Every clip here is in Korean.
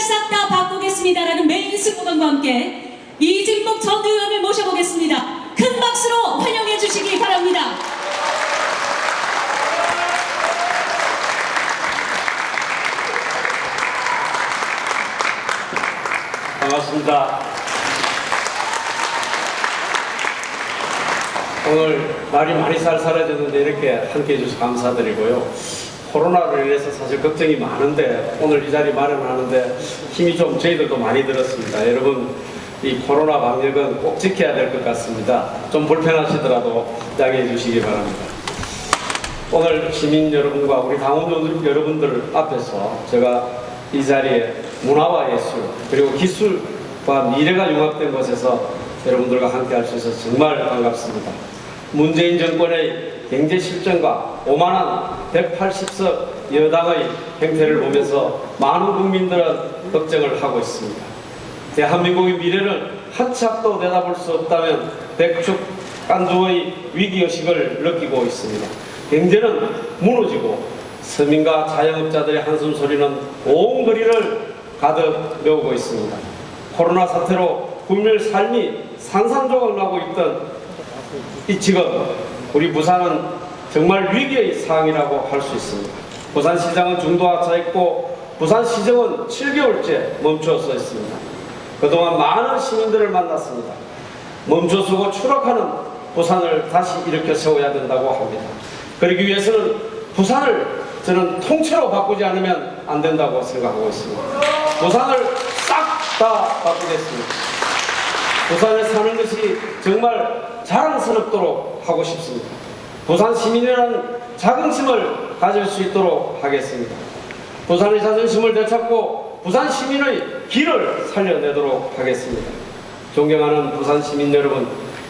싹 다 바꾸겠습니다라는 메인 슬로건과 함께 이진복 전 의원을 모셔보겠습니다. 큰 박수로 환영해 주시기 바랍니다. 반갑습니다. 오늘 날이 많이 쌀쌀해졌는데 이렇게 함께해 주셔서 감사드리고요. 코로나로 인해서 사실 걱정이 많은데 오늘 이 자리 마련하는데 힘이 좀 저희들도 많이 들었습니다. 여러분, 이 코로나 방역은 꼭 지켜야 될 것 같습니다. 좀 불편하시더라도 양해해 주시기 바랍니다. 오늘 시민 여러분과 우리 당원 여러분들 앞에서 제가 이 자리에 문화와 예술 그리고 기술과 미래가 융합된 곳에서 여러분들과 함께 할 수 있어서 정말 반갑습니다. 문재인 정권의 경제 실정과 오만한 180석 여당의 행태를 보면서 많은 국민들은 걱정을 하고 있습니다. 대한민국의 미래를 한치 앞도 내다볼 수 없다면 백축간주의 위기의식을 느끼고 있습니다. 경제는 무너지고 서민과 자영업자들의 한숨 소리는 온 거리를 가득 메우고 있습니다. 코로나 사태로 국민의 삶이 산산조각 나고 있던 이 지금 우리 부산은 정말 위기의 상황이라고 할 수 있습니다. 부산시장은 중도하차했고 부산시정은 7개월째 멈춰서 있습니다. 그동안 많은 시민들을 만났습니다. 멈춰서고 추락하는 부산을 다시 일으켜 세워야 된다고 합니다. 그러기 위해서는 부산을 저는 통째로 바꾸지 않으면 안 된다고 생각하고 있습니다. 부산을 싹 다 바꾸겠습니다. 부산에 사는 것이 정말 자랑스럽도록 하고 싶습니다. 부산 시민이라는 자긍심을 가질 수 있도록 하겠습니다. 부산의 자존심을 되찾고 부산 시민의 길을 살려내도록 하겠습니다. 존경하는 부산 시민 여러분,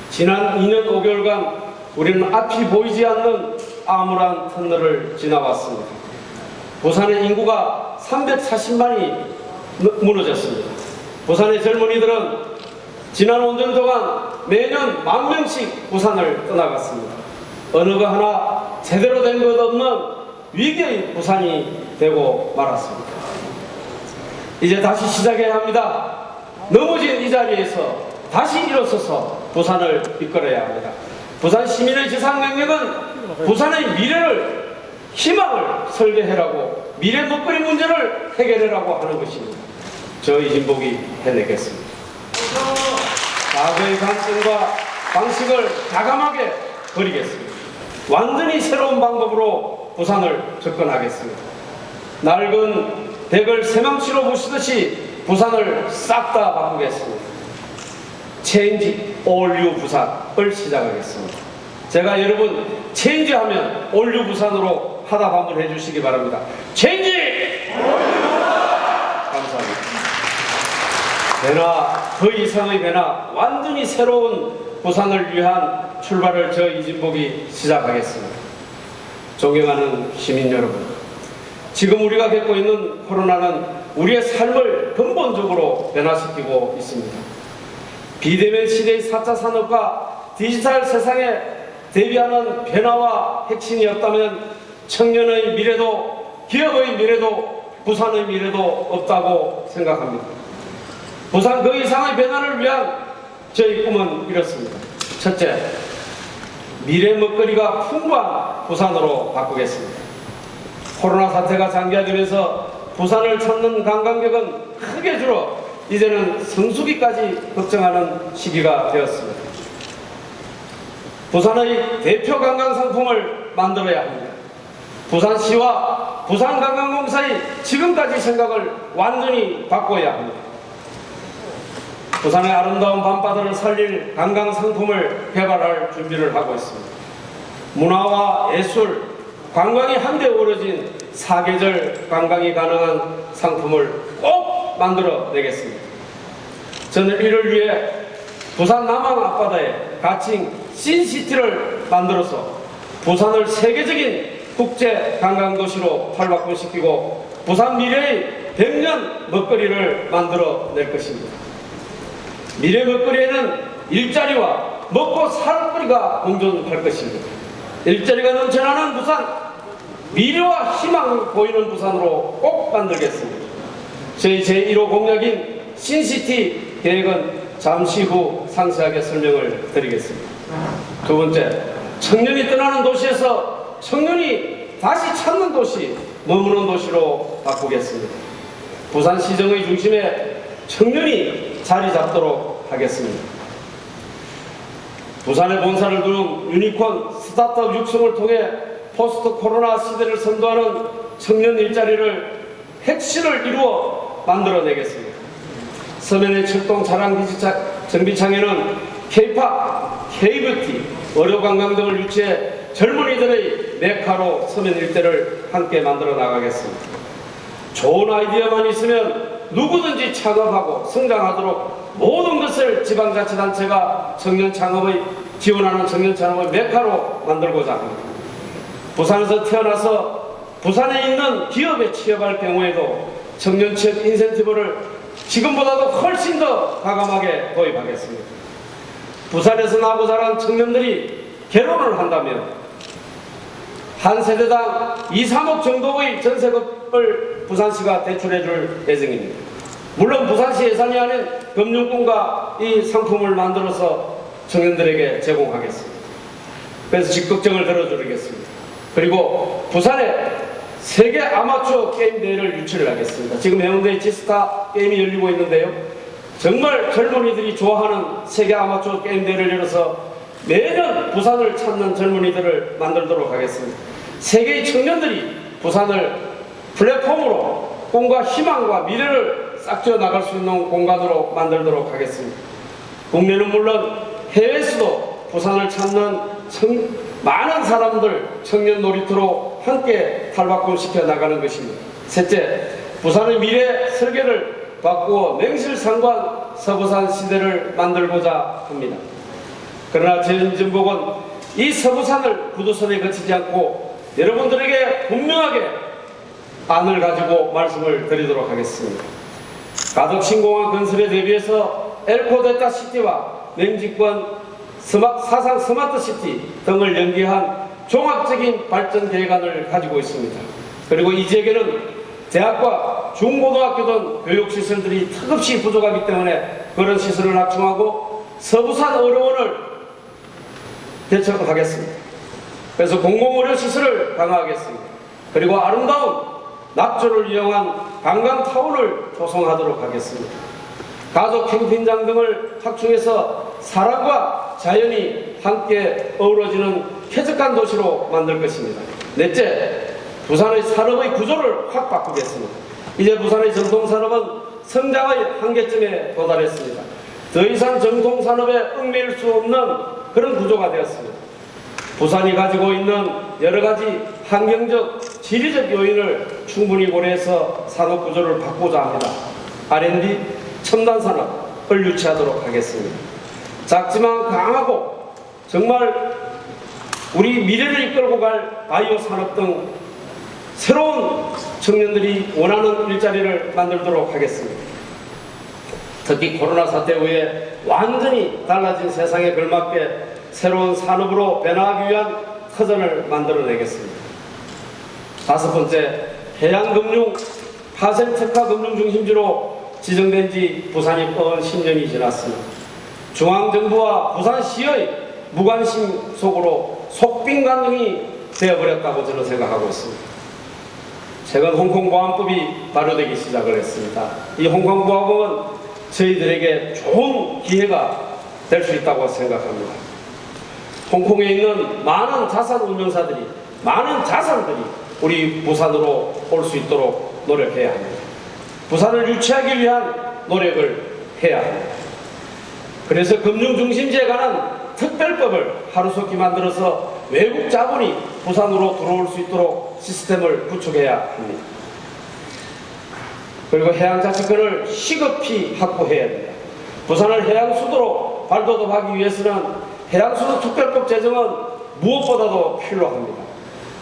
지난 2년 5개월간 우리는 앞이 보이지 않는 암울한 터널을 지나왔습니다. 부산의 인구가 340만이 무너졌습니다. 부산의 젊은이들은 지난 5년 동안 매년 10,000명씩 부산을 떠나갔습니다. 어느 거 하나 제대로 된 것 없는 위기의 부산이 되고 말았습니다. 이제 다시 시작해야 합니다. 넘어진 이 자리에서 다시 일어서서 부산을 이끌어야 합니다. 부산 시민의 지상 명령은 부산의 미래를 희망을 설계해라고 미래 먹거리 문제를 해결해라고 하는 것입니다. 저 이진복이 해내겠습니다. 과거의 관점과 방식을 과감하게 버리겠습니다. 완전히 새로운 방법으로 부산을 접근하겠습니다. 낡은 댁을 새망치로 보시듯이 부산을 싹 다 바꾸겠습니다. 체인지 올류 부산을 시작하겠습니다. 제가 여러분 체인지하면 올류 부산으로 화답 한번 해주시기 바랍니다. 체인지! 감사합니다. 변화, 더 이상의 변화, 완전히 새로운 부산을 위한 출발을 저 이진복이 시작하겠습니다. 존경하는 시민 여러분, 지금 우리가 겪고 있는 코로나는 우리의 삶을 근본적으로 변화시키고 있습니다. 비대면 시대의 4차 산업과 디지털 세상에 대비하는 변화와 혁신이 없다면 청년의 미래도 기업의 미래도 부산의 미래도 없다고 생각합니다. 부산 그 이상의 변화를 위한 저희 꿈은 이렇습니다. 첫째, 미래 먹거리가 풍부한 부산으로 바꾸겠습니다. 코로나 사태가 장기화되면서 부산을 찾는 관광객은 크게 줄어 이제는 성수기까지 걱정하는 시기가 되었습니다. 부산의 대표 관광상품을 만들어야 합니다. 부산시와 부산관광공사의 지금까지 생각을 완전히 바꿔야 합니다. 부산의 아름다운 밤바다를 살릴 관광상품을 개발할 준비를 하고 있습니다. 문화와 예술, 관광이 한데 어우러진 사계절 관광이 가능한 상품을 꼭 만들어내겠습니다. 저는 이를 위해 부산 남항 앞바다에 가칭 신시티를 만들어서 부산을 세계적인 국제 관광도시로 탈바꿈시키고 부산 미래의 100년 먹거리를 만들어낼 것입니다. 미래 먹거리에는 일자리와 먹고 살 거리가 공존할 것입니다. 일자리가 넘쳐나는 부산, 미래와 희망을 보이는 부산으로 꼭 만들겠습니다. 저희 제1호 공약인 신시티 계획은 잠시 후 상세하게 설명을 드리겠습니다. 두 번째, 청년이 떠나는 도시에서 청년이 다시 찾는 도시, 머무는 도시로 바꾸겠습니다. 부산시정의 중심에 청년이 자리 잡도록 하겠습니다. 부산의 본사를 두는 유니콘 스타트업 육성을 통해 포스트 코로나 시대를 선도하는 청년 일자리를 핵실을 이루어 만들어내겠습니다. 서면의 철동 차량 정비창에는 K-팝, K-뷰티, 의료관광 등을 유치해 젊은이들의 메카로 서면 일대를 함께 만들어 나가겠습니다. 좋은 아이디어만 있으면 누구든지 창업하고 성장하도록 모든 것을 지방자치단체가 청년 창업의 지원하는 청년 창업의 메카로 만들고자 합니다. 부산에서 태어나서 부산에 있는 기업에 취업할 경우에도 청년 취업 인센티브를 지금보다도 훨씬 더 과감하게 도입하겠습니다. 부산에서 나고 자란 청년들이 결혼을 한다면 한 세대당 2, 3억 정도의 전세금을 부산시가 대출해 줄 예정입니다. 물론 부산시 예산이 아닌 금융권과 이 상품을 만들어서 청년들에게 제공하겠습니다. 그래서 적극적을 들어주겠습니다. 그리고 부산에 세계 아마추어 게임 대회를 유치를 하겠습니다. 지금 해운대에 지스타 게임이 열리고 있는데요. 정말 젊은이들이 좋아하는 세계 아마추어 게임 대회를 열어서 매년 부산을 찾는 젊은이들을 만들도록 하겠습니다. 세계의 청년들이 부산을 플랫폼으로 꿈과 희망과 미래를 싹트여 나갈 수 있는 공간으로 만들도록 하겠습니다. 국내는 물론 해외에서도 부산을 찾는 많은 사람들 청년 놀이터로 함께 탈바꿈시켜 나가는 것입니다. 셋째, 부산의 미래 설계를 바꾸어 맹실상관 서부산 시대를 만들고자 합니다. 그러나 전진복은 이 서부산을 구두선에 거치지 않고 여러분들에게 분명하게 안을 가지고 말씀을 드리도록 하겠습니다. 가덕 신공항 건설에 대비해서 엘코데타 시티와 맹지권 사상 스마트 시티 등을 연계한 종합적인 발전 계획안을 가지고 있습니다. 그리고 이 지역에는 대학과 중고등학교 등 교육시설들이 턱없이 부족하기 때문에 그런 시설을 확충하고 서부산 의료원을 개척하겠습니다. 그래서 공공의료시설을 강화하겠습니다. 그리고 아름다운 낙조를 이용한 관광타운을 조성하도록 하겠습니다. 가족 캠핑장 등을 확충해서 사람과 자연이 함께 어우러지는 쾌적한 도시로 만들 것입니다. 넷째, 부산의 산업의 구조를 확 바꾸겠습니다. 이제 부산의 전통산업은 성장의 한계점에 도달했습니다. 더 이상 전통산업에 얽매일 수 없는 그런 구조가 되었습니다. 부산이 가지고 있는 여러 가지 환경적, 지리적 요인을 충분히 고려해서 산업 구조를 바꾸자 합니다. R&D, 첨단 산업을 유치하도록 하겠습니다. 작지만 강하고 정말 우리 미래를 이끌고 갈 바이오 산업 등 새로운 청년들이 원하는 일자리를 만들도록 하겠습니다. 특히 코로나 사태 후에 완전히 달라진 세상에 걸맞게 새로운 산업으로 변화하기 위한 터전을 만들어내겠습니다. 다섯 번째, 해양금융, 파생특화 금융 중심지로 지정된 지 부산이 뻔 10년이 지났습니다. 중앙정부와 부산시의 무관심 속으로 속빈간능이 되어버렸다고 저는 생각하고 있습니다. 최근 홍콩보안법이 발효되기 시작을 했습니다. 이 홍콩보안법은 저희들에게 좋은 기회가 될 수 있다고 생각합니다. 홍콩에 있는 많은 자산 운용사들이, 많은 자산들이 우리 부산으로 올 수 있도록 노력해야 합니다. 부산을 유치하기 위한 노력을 해야 합니다. 그래서 금융중심지에 관한 특별법을 하루속히 만들어서 외국 자본이 부산으로 들어올 수 있도록 시스템을 구축해야 합니다. 그리고 해양자치권을 시급히 확보해야 합니다. 부산을 해양수도로 발돋움하기 위해서는 해양수도 특별법 제정은 무엇보다도 필요합니다.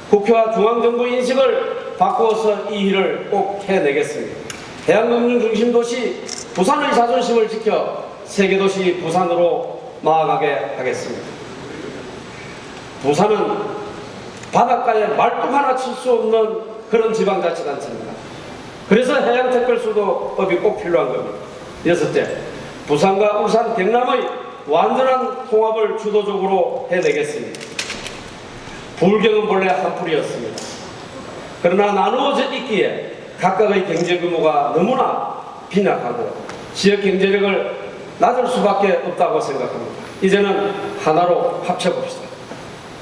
국회와 중앙정부 인식을 바꾸어서 이 일을 꼭 해내겠습니다. 해양금융 중심도시 부산의 자존심을 지켜 세계도시 부산으로 나아가게 하겠습니다. 부산은 바닷가에 말뚝 하나 칠 수 없는 그런 지방자치단체입니다. 그래서 해양특별수도법이 꼭 필요한 겁니다. 여섯째, 부산과 울산, 경남의 완전한 통합을 주도적으로 해내겠습니다. 부울경은 본래 한 풀이었습니다. 그러나 나누어져 있기에 각각의 경제 규모가 너무나 빈약하고 지역 경제력을 낮을 수밖에 없다고 생각합니다. 이제는 하나로 합쳐봅시다.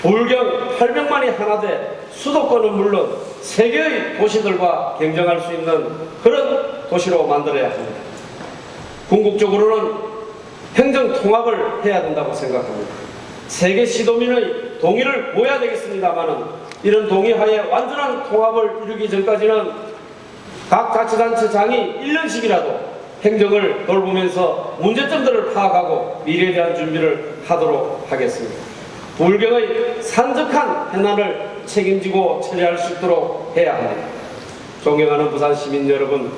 부울경 800만이 하나 돼 수도권은 물론 세계의 도시들과 경쟁할 수 있는 그런 도시로 만들어야 합니다. 궁극적으로는 행정 통합을 해야 된다고 생각합니다. 세계 시도민의 동의를 모아야 되겠습니다만은 이런 동의하에 완전한 통합을 이루기 전까지는 각 자치단체장이 1년씩이라도 행정을 돌보면서 문제점들을 파악하고 미래에 대한 준비를 하도록 하겠습니다. 부울경의 산적한 해난을 책임지고 처리할 수 있도록 해야 합니다. 존경하는 부산 시민 여러분,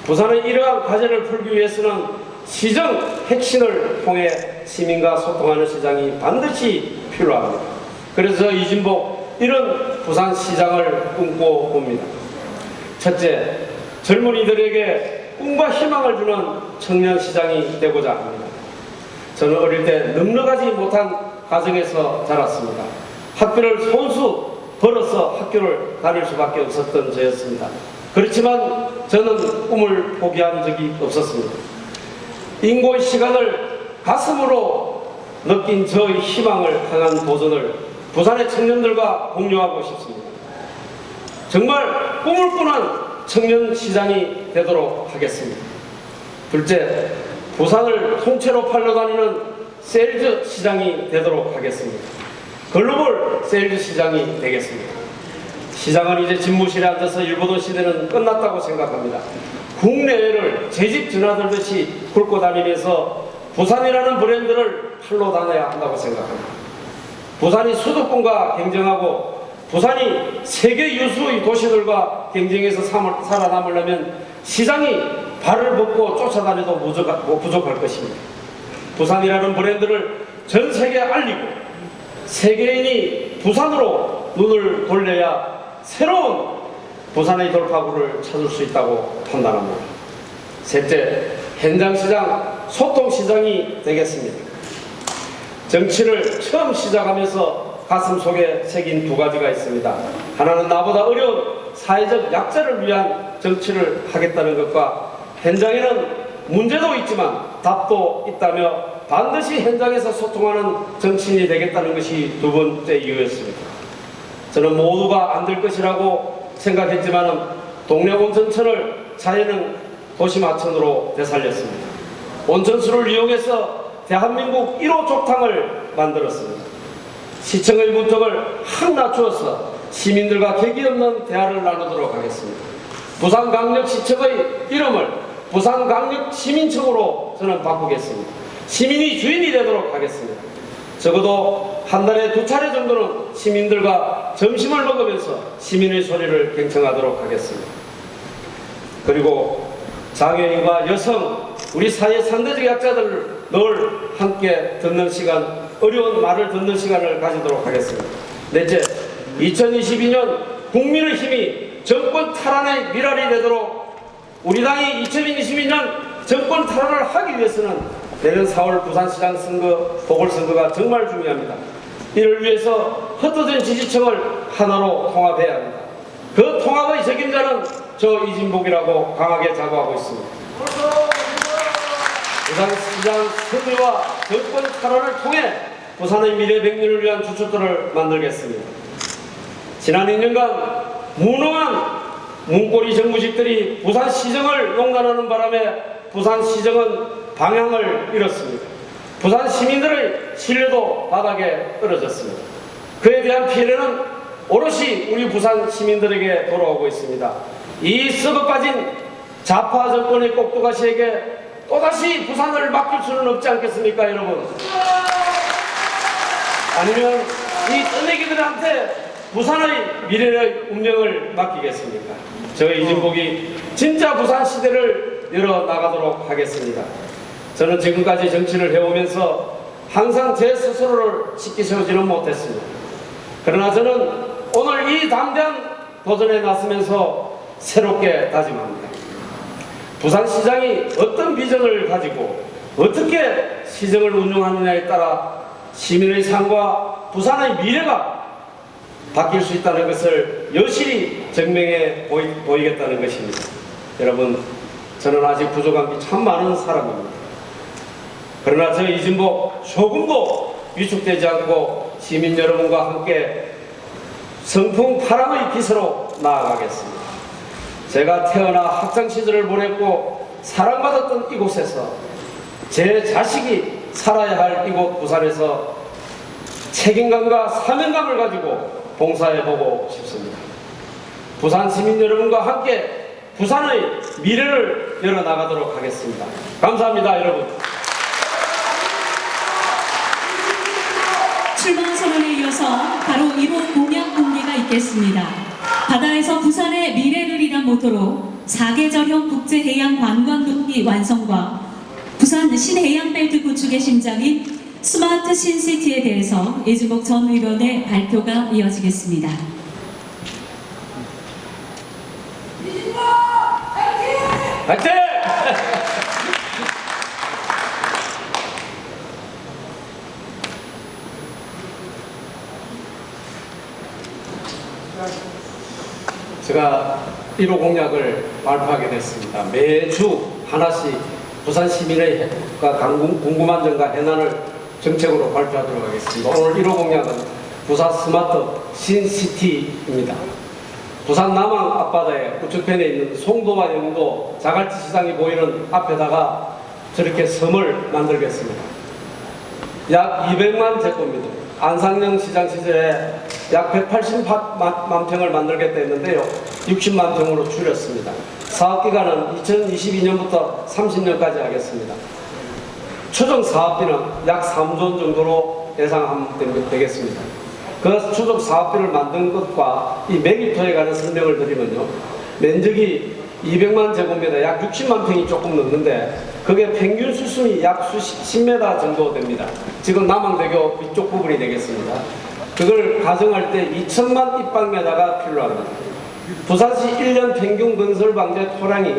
부산의 이러한 과제를 풀기 위해서는 시정 핵심을 통해 시민과 소통하는 시장이 반드시 필요합니다. 그래서 이진복 이런 부산시장을 꿈꿔봅니다. 첫째, 젊은이들에게 꿈과 희망을 주는 청년시장이 되고자 합니다. 저는 어릴 때 넉넉하지 못한 가정에서 자랐습니다. 학비를 손수 벌어서 학교를 다닐 수밖에 없었던 저였습니다. 그렇지만 저는 꿈을 포기한 적이 없었습니다. 인고의 시간을 가슴으로 느낀 저의 희망을 향한 도전을 부산의 청년들과 공유하고 싶습니다. 정말 꿈을 꾸는 청년시장이 되도록 하겠습니다. 둘째, 부산을 통째로 팔러다니는 세일즈 시장이 되도록 하겠습니다. 글로벌 세일즈 시장이 되겠습니다. 시장은 이제 집무실에 앉아서 일 보던 시대는 끝났다고 생각합니다. 국내를 제집 드나들듯이 굴고 다니면서 부산이라는 브랜드를 팔러 다녀야 한다고 생각합니다. 부산이 수도권과 경쟁하고 부산이 세계 유수의 도시들과 경쟁해서 살아남으려면 시장이 발을 벗고 쫓아다녀도 부족할 것입니다. 부산이라는 브랜드를 전 세계에 알리고 세계인이 부산으로 눈을 돌려야 새로운 부산의 돌파구를 찾을 수 있다고 판단합니다. 셋째, 현장시장, 소통시장이 되겠습니다. 정치를 처음 시작하면서 가슴속에 새긴 두 가지가 있습니다. 하나는 나보다 어려운 사회적 약자를 위한 정치를 하겠다는 것과 현장에는 문제도 있지만 답도 있다며 반드시 현장에서 소통하는 정치인이 되겠다는 것이 두 번째 이유였습니다. 저는 모두가 안 될 것이라고 생각했지만 동네 온천천을 자연은 도시마천으로 되살렸습니다. 온천수를 이용해서 대한민국 1호 족탕을 만들었습니다. 시청의 문턱을 확 낮추어서 시민들과 격이 없는 대화를 나누도록 하겠습니다. 부산광역시청의 이름을 부산광역시민청으로 저는 바꾸겠습니다. 시민이 주인이 되도록 하겠습니다. 적어도 한 달에 2차례 정도는 시민들과 점심을 먹으면서 시민의 소리를 경청하도록 하겠습니다. 그리고 장애인과 여성, 우리 사회 상대적 약자들을 늘 함께 듣는 시간, 어려운 말을 듣는 시간을 가지도록 하겠습니다. 넷째, 2022년 국민의 힘이 정권 탈환의 미랄이 되도록 우리 당이 2022년 정권 탈환을 하기 위해서는 내년 4월 부산시장 선거, 보궐선거가 정말 중요합니다. 이를 위해서 흩어진 지지층을 하나로 통합해야 합니다. 그 통합의 책임자는 저 이진복이라고 강하게 자부하고 있습니다. 부산시장 승리와 정권 탈환을 통해 부산의 미래 100년을 위한 주춧돌을 만들겠습니다. 지난 2년간 무능한 문고리 정부직들이 부산시정을 농단하는 바람에 부산시정은 방향을 잃었습니다. 부산 시민들의 신뢰도 바닥에 떨어졌습니다. 그에 대한 피해는 오롯이 우리 부산 시민들에게 돌아오고 있습니다. 이 썩어 빠진 좌파 정권의 꼭두가시에게 또다시 부산을 맡길 수는 없지 않겠습니까, 여러분? 아니면 이 떠내기들한테 부산의 미래의 운명을 맡기겠습니까? 저희 이진복이 진짜 부산 시대를 열어나가도록 하겠습니다. 저는 지금까지 정치를 해오면서 항상 제 스스로를 쉽게 세우지는 못했습니다. 그러나 저는 오늘 이 담대한 도전에 나서면서 새롭게 다짐합니다. 부산시장이 어떤 비전을 가지고 어떻게 시정을 운영하느냐에 따라 시민의 삶과 부산의 미래가 바뀔 수 있다는 것을 여실히 증명해 보이겠다는 것입니다. 여러분, 저는 아직 부족한 게 참 많은 사람입니다. 그러나 저 이진복 조금도 위축되지 않고 시민 여러분과 함께 성풍파랑의 빛으로 나아가겠습니다. 제가 태어나 학창시절을 보냈고 사랑받았던 이곳에서 제 자식이 살아야 할 이곳 부산에서 책임감과 사명감을 가지고 봉사해보고 싶습니다. 부산 시민 여러분과 함께 부산의 미래를 열어나가도록 하겠습니다. 감사합니다, 여러분. 출마 선언에 이어서 바로 이번 공약 공개가 있겠습니다. 바다에서 부산의 미래를 이란 모토로 4계절형 국제해양 관광도시 완성과 부산 신해양벨트 구축의 심장인 스마트 신시티에 대해서 이진복 전 의원의 발표가 이어지겠습니다. 화이팅! 제가 1호 공약을 발표하게 됐습니다. 매주 하나씩 부산 시민의 궁금한 점과 해난을 정책으로 발표하도록 하겠습니다. 오늘 1호 공약은 부산 스마트 신시티입니다. 부산 남항 앞바다에 우측편에 있는 송도와 영도 자갈치 시장이 보이는 앞에다가 저렇게 섬을 만들겠습니다. 약 200만 제곱미터, 안상령 시장 시절에 약 180만 평을 만들겠다 했는데요. 60만 평으로 줄였습니다. 사업기간은 2022년부터 30년까지 하겠습니다. 추정 사업비는 약 3조 원 정도로 예상하면 되겠습니다. 그 추정 사업비를 만든 것과 이 메리트에 관한 설명을 드리면요. 면적이 200만 제곱미터, 약 60만 평이 조금 넘는데 그게 평균 수심이 약 10m 정도 됩니다. 지금 남항대교 위쪽 부분이 되겠습니다. 그걸 가정할 때 2천만 입방미터가 필요합니다. 부산시 1년 평균 건설 방제 토량이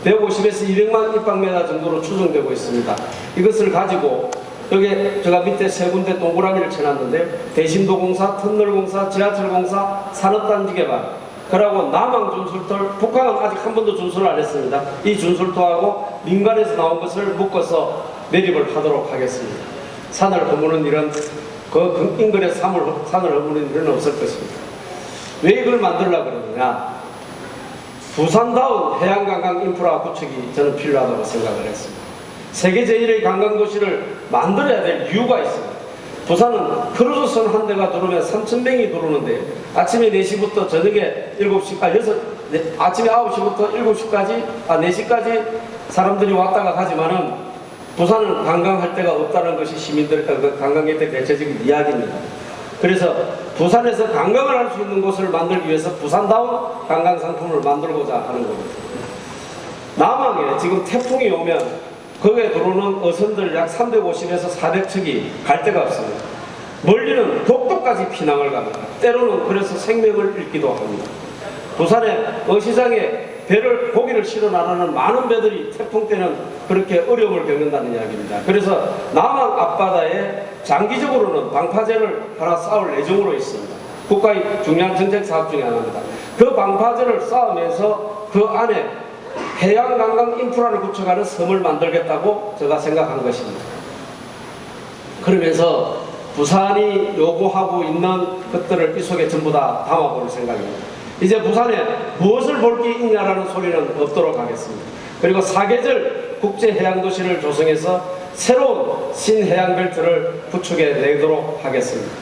150에서 200만 입방미터 정도로 추정되고 있습니다. 이것을 가지고 여기 제가 밑에 세 군데 동그라미를 쳐놨는데 대신도공사, 터널공사, 지하철공사, 산업단지 개발, 그리고 남항 준술토, 북한은 아직 한 번도 준술을 안 했습니다. 이 준술토하고 민간에서 나온 것을 묶어서 매립을 하도록 하겠습니다. 산을 허무는 일은 그 인근의 산을 허무는 일은 없을 것입니다. 왜 이걸 만들려고 그러느냐? 부산다운 해양관광 인프라 구축이 저는 필요하다고 생각을 했습니다. 세계 제1의 관광도시를 만들어야 될 이유가 있습니다. 부산은 크루즈선 한 대가 들어오면 3,000명이 들어오는데 아침에 4시부터 저녁에 7시, 아침에 9시부터 7시까지, 4시까지 사람들이 왔다가 가지만은 부산은 관광할 데가 없다는 것이 시민들, 관광객들 대체적인 이야기입니다. 그래서 부산에서 관광을 할 수 있는 곳을 만들기 위해서 부산다운 관광 상품을 만들고자 하는 겁니다. 남항에 지금 태풍이 오면 거기에 들어오는 어선들 약 350에서 400척이 갈 데가 없습니다. 멀리는 독도까지 피난을 갑니다. 때로는 그래서 생명을 잃기도 합니다. 부산의 어시장에 고기를 실어 나르는 많은 배들이 태풍 때는 그렇게 어려움을 겪는다는 이야기입니다. 그래서 남항 앞바다에 장기적으로는 방파제를 하나 쌓을 예정으로 있습니다. 국가의 중요한 정책 사업 중에 하나입니다. 그 방파제를 쌓으면서 그 안에 해양관광 인프라를 구축하는 섬을 만들겠다고 제가 생각한 것입니다. 그러면서 부산이 요구하고 있는 것들을 이 속에 전부 다 담아볼 생각입니다. 이제 부산에 무엇을 볼 게 있냐라는 소리는 없도록 하겠습니다. 그리고 4계절 국제해양도시를 조성해서 새로운 신해양벨트를 구축해 내도록 하겠습니다.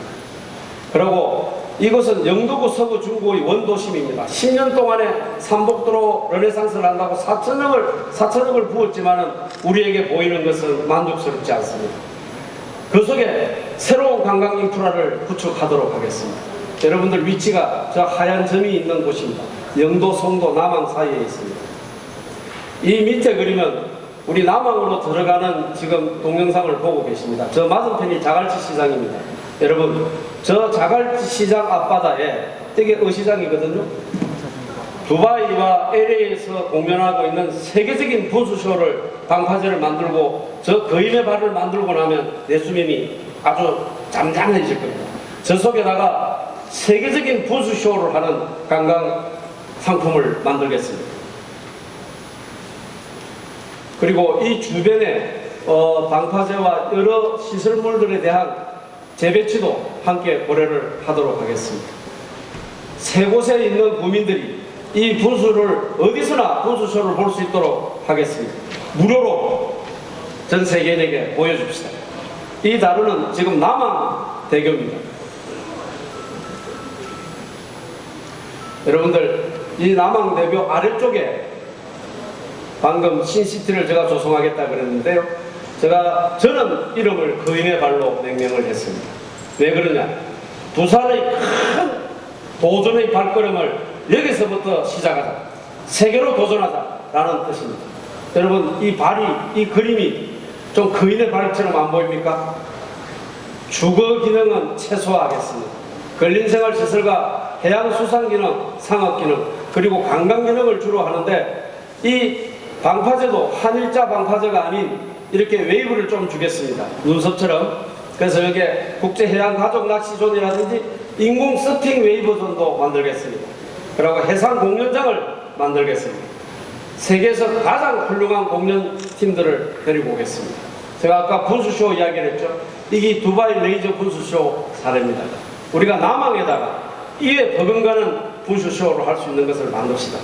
그리고 이곳은 영도구 서구 중구의 원도심입니다. 10년 동안에 삼복도로 르네상스를 한다고 4천억을 부었지만은 우리에게 보이는 것은 만족스럽지 않습니다. 그 속에 새로운 관광 인프라를 구축하도록 하겠습니다. 여러분들 위치가 저 하얀 점이 있는 곳입니다. 영도, 송도, 남항 사이에 있습니다. 이 밑에 그리면 우리 남항으로 들어가는 지금 동영상을 보고 계십니다. 저 맞은편이 자갈치 시장입니다. 여러분, 저 자갈치 시장 앞바다에 이게 어시장이거든요. 두바이와 LA에서 공연하고 있는 세계적인 부스쇼를 방파제를 만들고 저 거인의 발을 만들고 나면 내수님이 아주 잠잠해질 겁니다. 저 속에다가 세계적인 부스쇼를 하는 관광 상품을 만들겠습니다. 그리고 이 주변에 방파제와 여러 시설물들에 대한 재배치도 함께 고려를 하도록 하겠습니다. 세 곳에 있는 구민들이 이 부스를 어디서나 부스쇼를 볼 수 있도록 하겠습니다. 무료로 전 세계인에게 보여줍시다. 이 다루는 지금 남항대교입니다. 여러분들, 이 남항대교 아래쪽에 방금 신시티를 제가 조성하겠다 그랬는데요. 저는 이름을 거인의 발로 명명을 했습니다. 왜 그러냐? 부산의 큰 도전의 발걸음을 여기서부터 시작하자. 세계로 도전하자라는 뜻입니다. 여러분, 이 발이, 이 그림이 좀 거인의 발처럼 안 보입니까? 주거 기능은 최소화하겠습니다. 근린생활시설과 해양수산기능, 상업기능, 그리고 관광기능을 주로 하는데 이 방파제도 한일자 방파제가 아닌 이렇게 웨이브를 좀 주겠습니다. 눈썹처럼. 그래서 여기에 국제해양가족낚시존이라든지 인공 서핑 웨이브존도 만들겠습니다. 그리고 해상 공연장을 만들겠습니다. 세계에서 가장 훌륭한 공연팀들을 데리고 오겠습니다. 제가 아까 분수쇼 이야기를 했죠. 이게 두바이 레이저 분수쇼 사례입니다. 우리가 남항에다가 이에 버금가는 분수쇼를 할 수 있는 것을 만듭시다.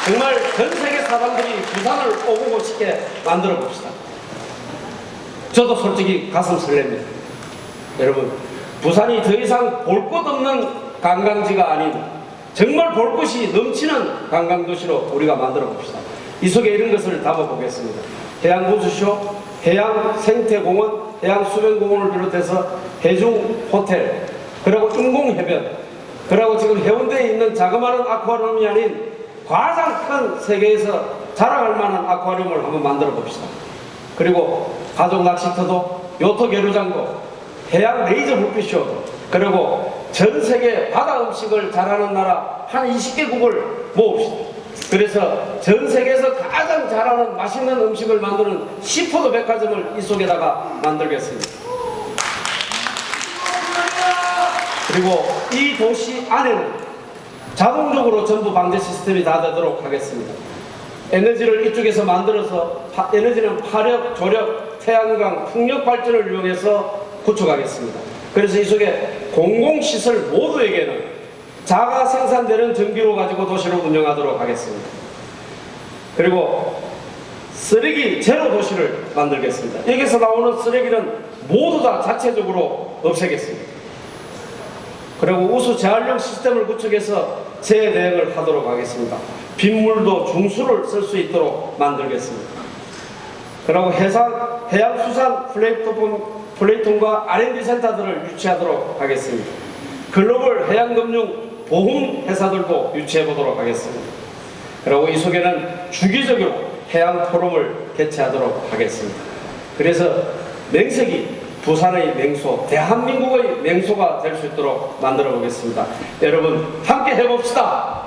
정말 전 세계 사람들이 부산을 오고 싶게 만들어 봅시다. 저도 솔직히 가슴 설렙니다. 여러분, 부산이 더 이상 볼 것 없는 관광지가 아닌 정말 볼 것이 넘치는 관광도시로 우리가 만들어 봅시다. 이 속에 이런 것을 담아보겠습니다. 해양분수쇼, 해양생태공원, 해양수변공원을 비롯해서 해중호텔, 그리고 인공해변, 그리고 지금 해운대에 있는 자그마한 아쿠아리움이 아닌 가장 큰 세계에서 자랑할 만한 아쿠아리움을 한번 만들어 봅시다. 그리고 가족 낚시터도, 요트 계류장도, 해양 레이저 불빛쇼도, 그리고 전 세계 바다 음식을 잘하는 나라 한 20개국을 모읍시다. 그래서 전 세계에서 가장 잘하는 맛있는 음식을 만드는 시푸드 백화점을 이 속에다가 만들겠습니다. 그리고 이 도시 안에는 자동적으로 전부 방제 시스템이 다 되도록 하겠습니다. 에너지를 이쪽에서 만들어서 에너지는 파력, 조력, 태양광, 풍력 발전을 이용해서 구축하겠습니다. 그래서 이 속에 공공시설 모두에게는 자가 생산되는 전기로 가지고 도시를 운영하도록 하겠습니다. 그리고 쓰레기 제로 도시를 만들겠습니다. 여기서 나오는 쓰레기는 모두 다 자체적으로 없애겠습니다. 그리고 우수 재활용 시스템을 구축해서 재대응을 하도록 하겠습니다. 빗물도 중수를 쓸 수 있도록 만들겠습니다. 그리고 해양수산 플레이톤과 R&D 센터들을 유치하도록 하겠습니다. 글로벌 해양금융 보험 회사들도 유치해 보도록 하겠습니다. 그리고 이 속에는 주기적으로 해양 포럼을 개최하도록 하겠습니다. 그래서 맹색이 부산의 맹소, 대한민국의 맹소가 될 수 있도록 만들어 보겠습니다. 여러분 함께 해봅시다.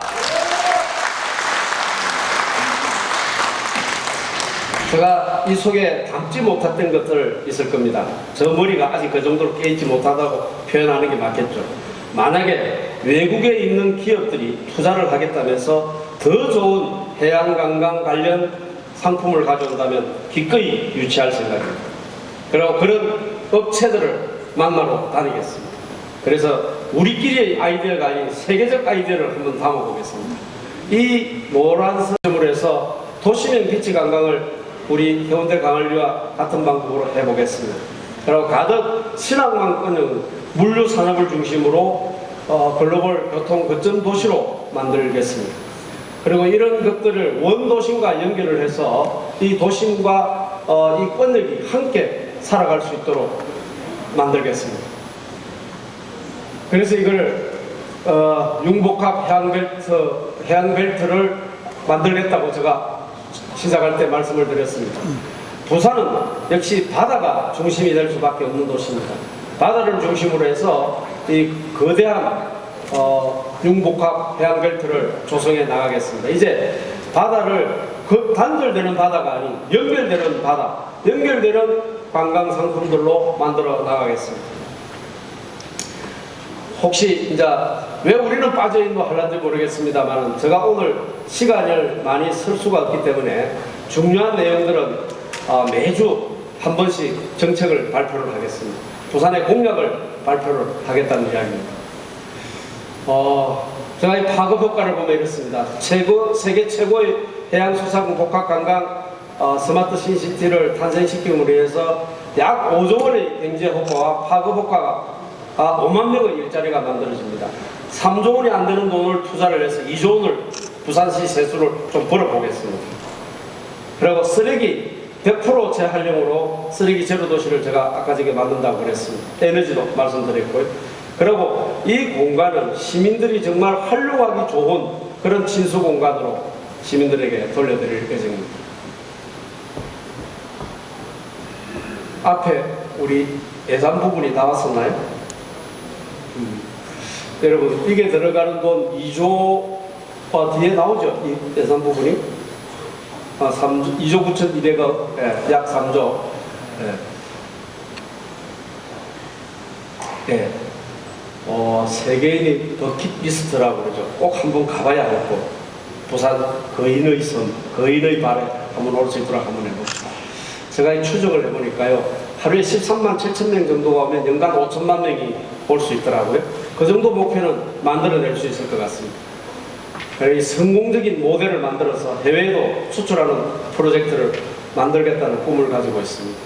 제가 이 속에 담지 못했던 것들 있을 겁니다. 저 머리가 아직 그 정도로 깨있지 못하다고 표현하는 게 맞겠죠. 만약에 외국에 있는 기업들이 투자를 하겠다면서 더 좋은 해양관광 관련 상품을 가져온다면 기꺼이 유치할 생각입니다. 그리고 그런 업체들을 만나러 다니겠습니다. 그래서 우리끼리의 아이디어가 아닌 세계적 아이디어를 한번 담아보겠습니다. 이 노란섬으로 해서 도시명 비치 관광을 우리 해운대 강을리와 같은 방법으로 해보겠습니다. 그리고 가덕 신항만권은 물류 산업을 중심으로 글로벌 교통 거점 도시로 만들겠습니다. 그리고 이런 것들을 원도심과 연결을 해서 이 도심과 이 권역이 함께 살아갈 수 있도록 만들겠습니다. 그래서 이걸 융복합 해양벨트를 만들겠다고 제가 시작할 때 말씀을 드렸습니다. 부산은 역시 바다가 중심이 될 수밖에 없는 도시입니다. 바다를 중심으로 해서 이 거대한 융복합 해양벨트를 조성해 나가겠습니다. 이제 바다를 단절되는 바다가 아닌 연결되는 바다, 연결되는 관광 상품들로 만들어 나가겠습니다. 혹시 이제 왜 우리는 빠져있노 할란지 모르겠습니다만 제가 오늘 시간을 많이 쓸 수가 없기 때문에 중요한 내용들은 매주 한 번씩 정책을 발표를 하겠습니다. 부산의 공약을 발표를 하겠다는 이야기입니다. 제가 이 파급 효과를 보면 이렇습니다. 세계 최고의 해양수산 복합관광 스마트 신시티를 탄생시킴으로 해서 약 5조 원의 경제 효과와 파급 효과가 5만 명의 일자리가 만들어집니다. 3조 원이 안 되는 돈을 투자를 해서 2조 원을 부산시 세수를 좀 벌어보겠습니다. 그리고 쓰레기 100% 재활용으로 쓰레기 제로 도시를 제가 아까 전에 만든다고 그랬습니다. 에너지도 말씀드렸고요. 그리고 이 공간은 시민들이 정말 활용하기 좋은 그런 친수 공간으로 시민들에게 돌려드릴 예정입니다. 앞에 우리 예산 부분이 나왔었나요? 여러분 이게 들어가는 돈 2조 뒤에 나오죠? 이 예산 부분이 2조 9,200억 예, 약 3조 예. 예. 세계인이 버킷리스트라고 그러죠. 꼭 한번 가봐야 하고 부산 거인의 섬, 거인의 발에 한번 올 수 있도록 한번 해봅시다. 제가 이 추적을 해보니까요. 하루에 13만 7천 명 정도가 오면 연간 5천만 명이 올 수 있더라고요. 그 정도 목표는 만들어낼 수 있을 것 같습니다. 이 성공적인 모델을 만들어서 해외에도 수출하는 프로젝트를 만들겠다는 꿈을 가지고 있습니다.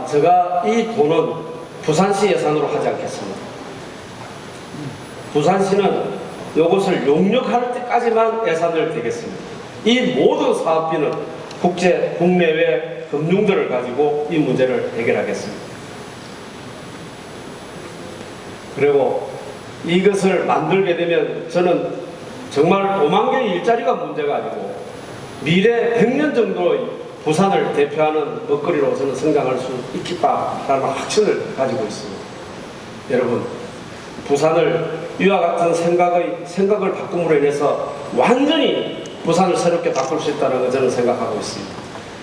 제가 이 돈은 부산시 예산으로 하지 않겠습니다. 부산시는 이것을 용역할 때까지만 예산을 대겠습니다. 이 모든 사업비는 국내외 금융들을 가지고 이 문제를 해결하겠습니다. 그리고 이것을 만들게 되면 저는 정말 5만 개의 일자리가 문제가 아니고 미래 100년 정도의 부산을 대표하는 먹거리로 저는 성장할 수 있겠다라는 확신을 가지고 있습니다. 여러분, 부산을 이와 같은 생각을 바꿈으로 인해서 완전히 부산을 새롭게 바꿀 수 있다는 걸 저는 생각하고 있습니다.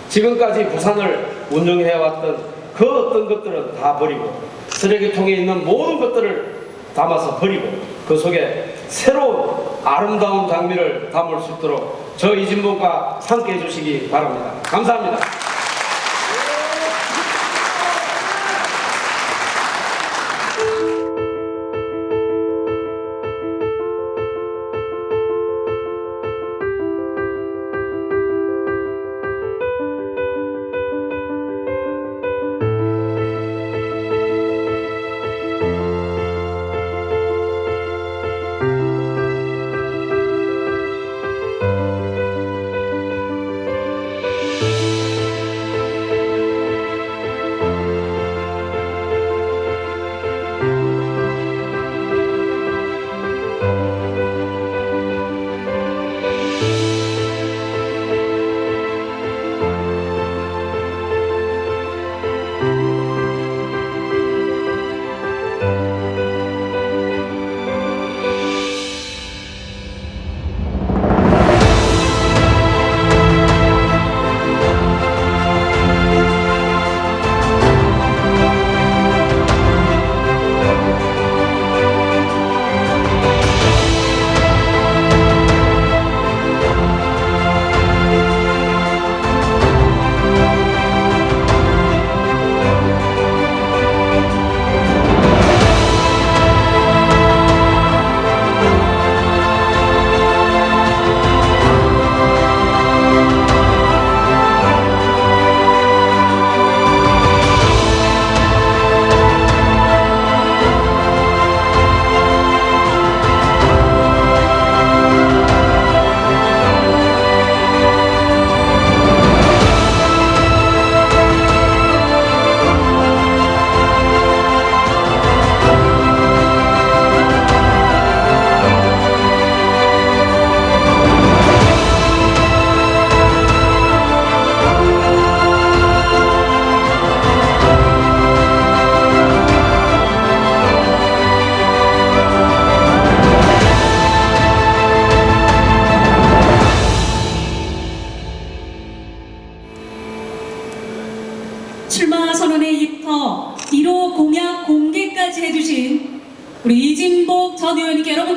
지금까지 부산을 운영해왔던 그 어떤 것들은 다 버리고 쓰레기통에 있는 모든 것들을 담아서 버리고 그 속에 새로운 아름다운 장미를 담을 수 있도록 저 이진봉과 함께 해주시기 바랍니다. 감사합니다.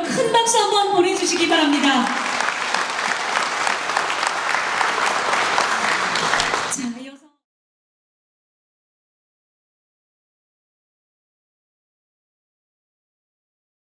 여러분 큰 박수 한번 보내주시기 바랍니다.